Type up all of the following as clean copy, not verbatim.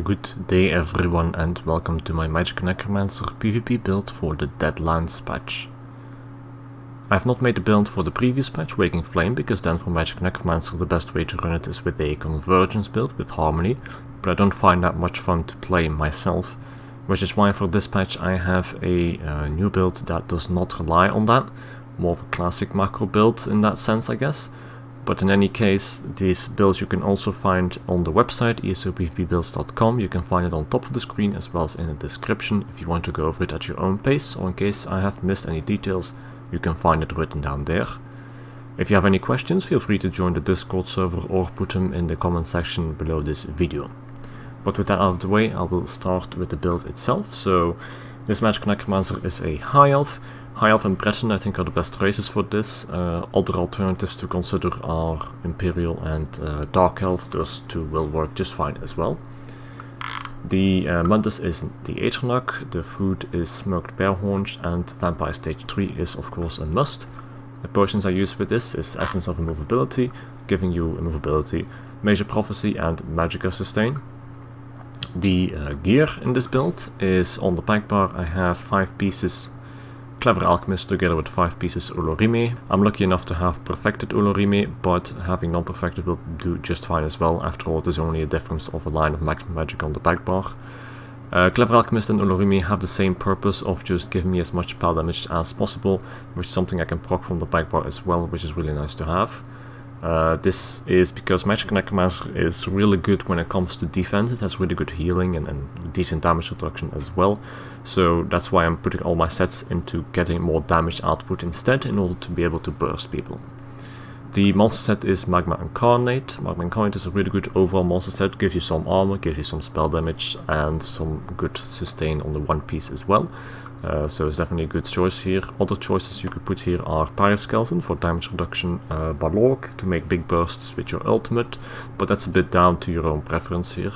Good day everyone and welcome to my Magicka Necromancer PvP build for the Deadlands patch. I have not made the build for the previous patch, Waking Flame, because then for Magicka Necromancer the best way to run it is with a Convergence build with Harmony, but I don't find that much fun to play myself, which is why for this patch I have a new build that does not rely on that, more of a classic macro build in that sense I guess. But in any case, these builds you can also find on the website esopvpbuilds.com. You can find it on top of the screen as well as in the description if you want to go over it at your own pace, or in case I have missed any details, you can find it written down there. If you have any questions, feel free to join the Discord server or put them in the comment section below this video. But with that out of the way, I will start with the build itself. So this Magicka Necromancer is a High Elf. High Elf and Breton I think are the best races for this. Other alternatives to consider are Imperial and Dark Elf. Those two will work just fine as well. The Mundus is the Aeternach, the food is Smoked Bear Horns, and Vampire Stage 3 is of course a must. The potions I use with this is Essence of Immovability, giving you Immovability, Major Prophecy and Magicka Sustain. The gear in this build is on the back bar I have 5 pieces Clever Alchemist together with 5 pieces Olorime. I'm lucky enough to have Perfected Olorime, but having non-perfected will do just fine as well. After all, there's only a difference of a line of magic on the back bar. Clever Alchemist and Olorime have the same purpose of just giving me as much spell damage as possible, which is something I can proc from the back bar as well, which is really nice to have. This is because Magicka Necromancer is really good when it comes to defense. It has really good healing and decent damage reduction as well. So that's why I'm putting all my sets into getting more damage output instead, in order to be able to burst people. The monster set is Magma Incarnate. Magma Incarnate is a really good overall monster set. Gives you some armor, gives you some spell damage, and some good sustain on the one piece as well. So it's definitely a good choice here. Other choices you could put here are Pirate Skeleton for damage reduction, Balorg to make big bursts with your ultimate, but that's a bit down to your own preference here.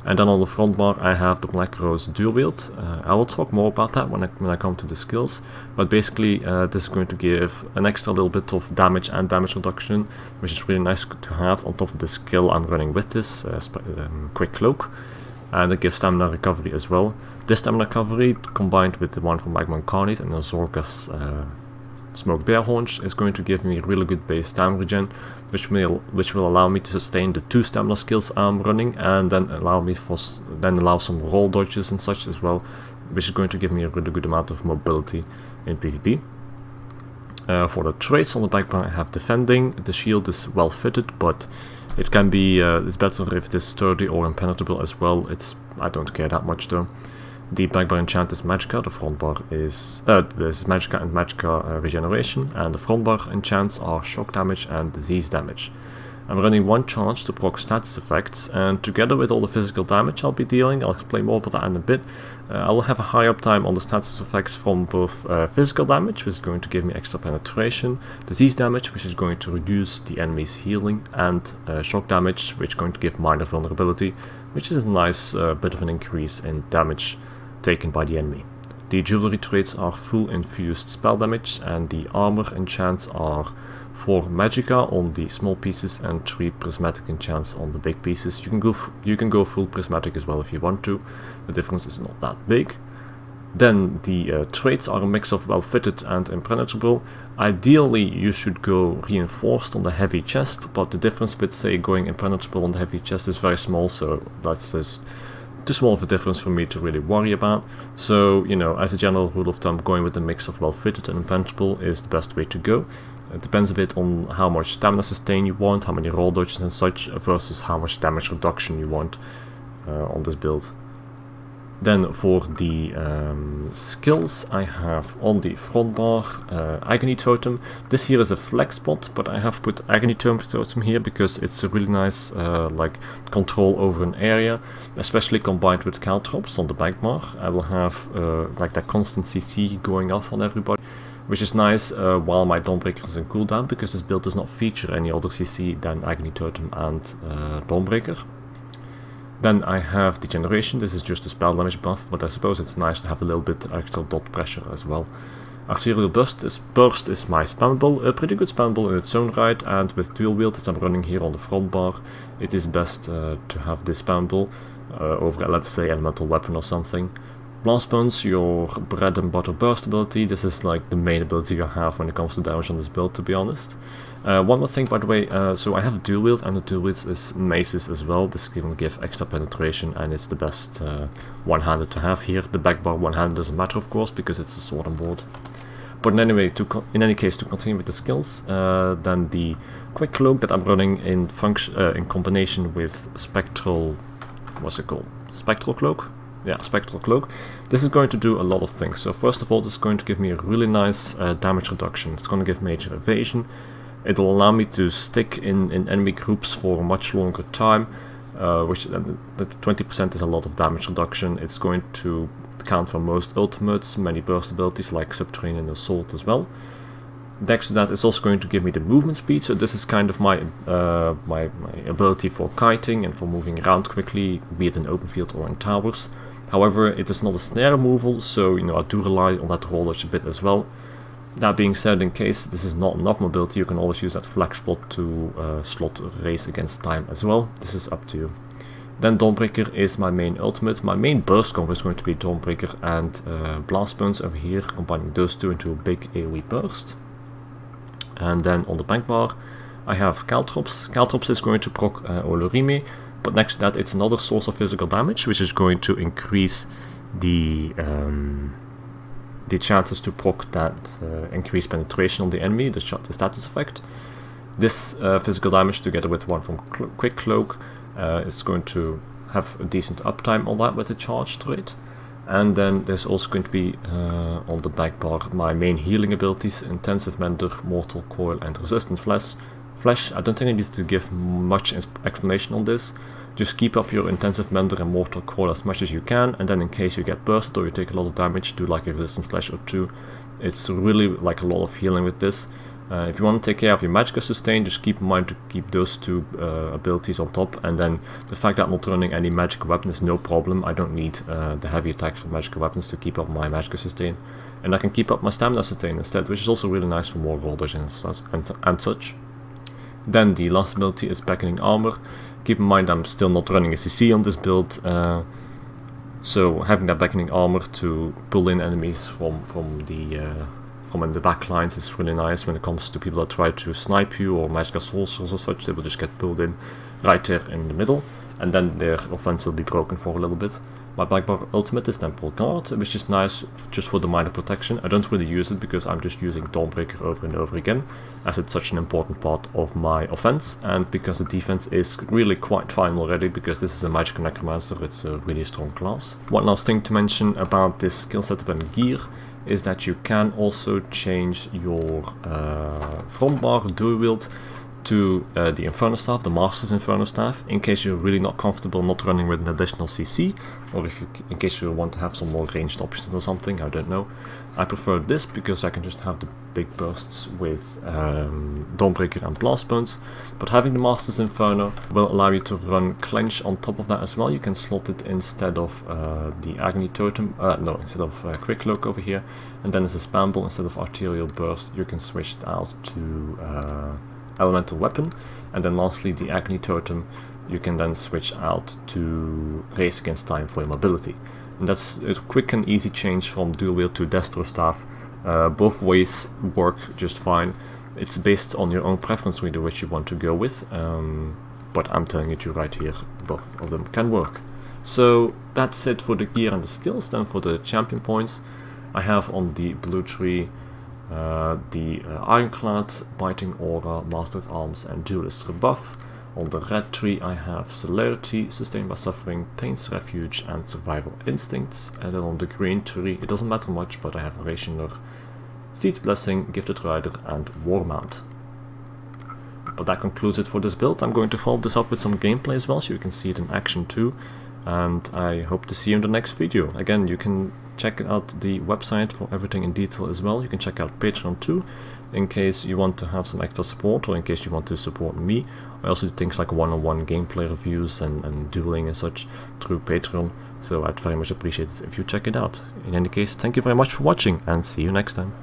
And then on the front bar I have the Black Rose Dual Wield. I will talk more about that when I come to the skills, but basically this is going to give an extra little bit of damage and damage reduction, which is really nice to have on top of the skill I'm running with this, Quick Cloak. And it gives stamina recovery as well. This stamina recovery, combined with the one from Magma Incarnate and the Zorka's Smoked Bear Horns, is going to give me really good base stamina regen, which will allow me to sustain the 2 stamina skills I'm running, and then allow some roll dodges and such as well, which is going to give me a really good amount of mobility in PvP. For the traits on the back bar I have Defending. The shield is well fitted, but it can be it's better if it is sturdy or impenetrable as well. I don't care that much though. The back bar enchant is Magicka. The front bar is this is Magicka and Magicka Regeneration, and the front bar enchants are Shock Damage and Disease Damage. I'm running 1 charge to proc status effects, and together with all the physical damage I'll be dealing, I'll explain more about that in a bit, I will have a high uptime on the status effects from both physical damage, which is going to give me extra penetration, disease damage, which is going to reduce the enemy's healing, and shock damage, which is going to give minor vulnerability, which is a nice bit of an increase in damage taken by the enemy. The jewelry traits are full infused spell damage, and the armor enchants are 4 Magicka on the small pieces and 3 prismatic enchants on the big pieces. You can go full prismatic as well if you want to. The difference is not that big. Then the traits are a mix of well fitted and impenetrable. Ideally you should go reinforced on the heavy chest, but the difference with say going impenetrable on the heavy chest is very small, so that's just too small of a difference for me to really worry about. So, you know, as a general rule of thumb, going with a mix of well fitted and impenetrable is the best way to go. It depends a bit on how much stamina sustain you want, how many roll dodges and such, versus how much damage reduction you want on this build. Then for the skills, I have on the front bar Agony Totem. This here is a flex spot, but I have put Agony Totem here because it's a really nice like control over an area, especially combined with Caltrops on the back bar. I will have like that constant CC going off on everybody, which is nice while my Dawnbreaker is in cooldown, because this build does not feature any other CC than Agony Totem and Dawnbreaker. Then I have Degeneration. This is just a spell damage buff, but I suppose it's nice to have a little bit extra dot pressure as well. Arterial Burst is my spammable, a pretty good spammable in its own right, and with dual wield as I'm running here on the front bar, it is best to have this spammable. over, let's say, elemental weapon or something. Blast Bones, your bread and butter burst ability. This is like the main ability you have when it comes to damage on this build, to be honest. One more thing, by the way, so I have a dual wield, and the dual wield is maces as well. This can give extra penetration, and it's the best one-handed to have here. The back bar one-handed doesn't matter, of course, because it's a sword and board. But anyway, in any case, to continue with the skills, then the quick cloak that I'm running in combination with spectral, what's it called? Spectral cloak? Yeah, spectral cloak. This is going to do a lot of things. So first of all, this is going to give me a really nice damage reduction. It's going to give major evasion. It'll allow me to stick in enemy groups for a much longer time, which the 20% is a lot of damage reduction. It's going to count for most ultimates, many burst abilities like Subterranean Assault as well. Next to that, it's also going to give me the movement speed. So this is kind of my my ability for kiting and for moving around quickly, be it in open field or in towers. However, it is not a snare removal, so I do rely on that rollage a bit as well. That being said, in case this is not enough mobility, you can always use that flex slot to slot Race Against Time as well. This is up to you. Then Dawnbreaker is my main ultimate. My main burst combo is going to be Dawnbreaker and Blast Bones over here, combining those two into a big AoE burst. And then on the bank bar, I have Caltrops. Caltrops is going to proc Olorime, but next to that, it's another source of physical damage, which is going to increase the chances to proc that increased penetration on the enemy, the status effect. This physical damage, together with one from Quick Cloak, is going to have a decent uptime on that with the charge rate. And then there's also going to be on the back bar my main healing abilities: Intensive Mender, Mortal Coil, and Resistant Flesh. I don't think I need to give much explanation on this. Just keep up your Intensive Mender and Mortal Coil as much as you can, and then in case you get bursted or you take a lot of damage, do like a Resistant Flesh or two. It's really like a lot of healing with this. If you want to take care of your Magicka sustain, just keep in mind to keep those two abilities on top, and then the fact that I'm not running any Magicka weapon is no problem. I don't need the heavy attacks from Magicka weapons to keep up my Magicka sustain, and I can keep up my stamina sustain instead, which is also really nice for more rollers and such. Then the last ability is Beckoning Armor. Keep in mind I'm still not running a CC on this build, so having that Beckoning Armor to pull in enemies from in the back lines is really nice when it comes to people that try to snipe you or Magicka sorcerers or such. They will just get pulled in right there in the middle, and then their offense will be broken for a little bit. My back bar ultimate is Temporal Guard, which is nice just for the minor protection. I don't really use it because I'm just using Dawnbreaker over and over again, as it's such an important part of my offense, and because the defense is really quite fine already, because this is a Magicka Necromancer. It's a really strong class. One last thing to mention about this skill setup and gear is that you can also change your front bar dual wield to the Inferno Staff, the Master's Inferno Staff, in case you're really not comfortable not running with an additional CC, or in case you want to have some more ranged options or something, I don't know. I prefer this because I can just have the big bursts with Dawnbreaker and Blast Bones, but having the Master's Inferno will allow you to run Clench on top of that as well. You can slot it instead of the Agony Totem, instead of Quick Cloak over here, and then as a spam ball instead of Arterial Burst, you can switch it out to Elemental Weapon, and then lastly the Agony Totem you can then switch out to Race Against Time for your mobility. And that's a quick and easy change from dual wield to Destro Staff. Both ways work just fine. It's based on your own preference really which you want to go with, but I'm telling it to you right here, both of them can work. So that's it for the gear and the skills. Then for the champion points, I have on the blue tree the Ironclad, Biting Aura, Mastered Arms and Duelist rebuff. On the red tree I have Celerity, Sustained by Suffering, Pain's Refuge and Survival Instincts. And then on the green tree, it doesn't matter much, but I have Rationer, Steed's Blessing, Gifted Rider and Warmount. But that concludes it for this build. I'm going to follow this up with some gameplay as well, so you can see it in action too. And I hope to see you in the next video. Again, you can check out the website for everything in detail as well. You can check out Patreon too, in case you want to have some extra support, or in case you want to support me. I also do things like one-on-one gameplay reviews and dueling and such through Patreon, so I'd very much appreciate it if you check it out. In any case, thank you very much for watching, and see you next time.